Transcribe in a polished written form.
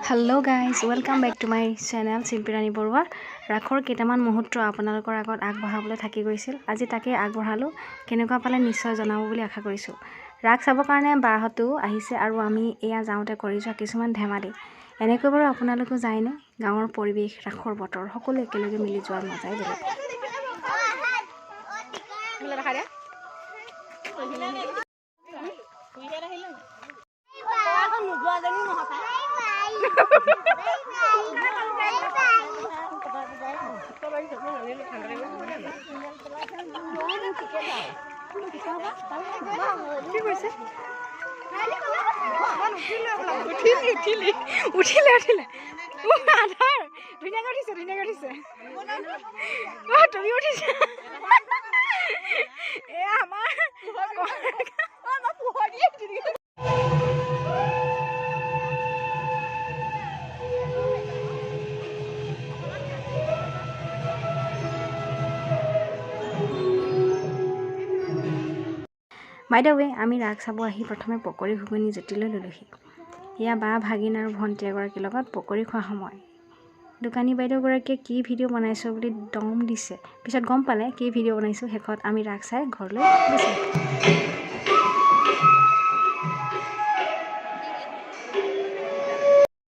Hello guys, welcome back to my channel Simpirani Borwa. ৰাখৰ কেইটামান মুহূৰ্ত আপোনালোকৰ আগত আগবঢ়াবলৈ থাকি গৈছিল। আজি তাকে আগবঢ়ালো। কেনেকুৱা পালে নিশ্চয় জনাব বুলি আশা কৰিছো। ৰাখ চাবৰ কাৰণে বাহতো আহিছে আৰু আমি এয়া যাওঁতে কৰি যোৱা কিছুমান ধেমালি। এনেকৈ বাৰু আপোনালোকে যায়নে? গাঁৱৰ পৰিবেশ, ৰাখৰ বতৰ সকলো একেলগে মিলি যোৱাৰ মজাই বেলেগ। By the way, আমি ৰাখ চাব আহি প্ৰথমে পকৰি ঘুগুনি জেটিলৈ ললোহি। ইয়া বা ভাগিন আৰু ভণ্টি এগৰাকীৰ লগত পকৰি খোৱা সময়। দোকানী বাইদেউগৰাকীয়ে কি ভিডিঅ' বনাইছো বুলি দম দিছে। পিছত গম পালে কি ভিডিঅ' বনাইছো। শেষত আমি ৰাখ চাই ঘৰলৈ গৈছো।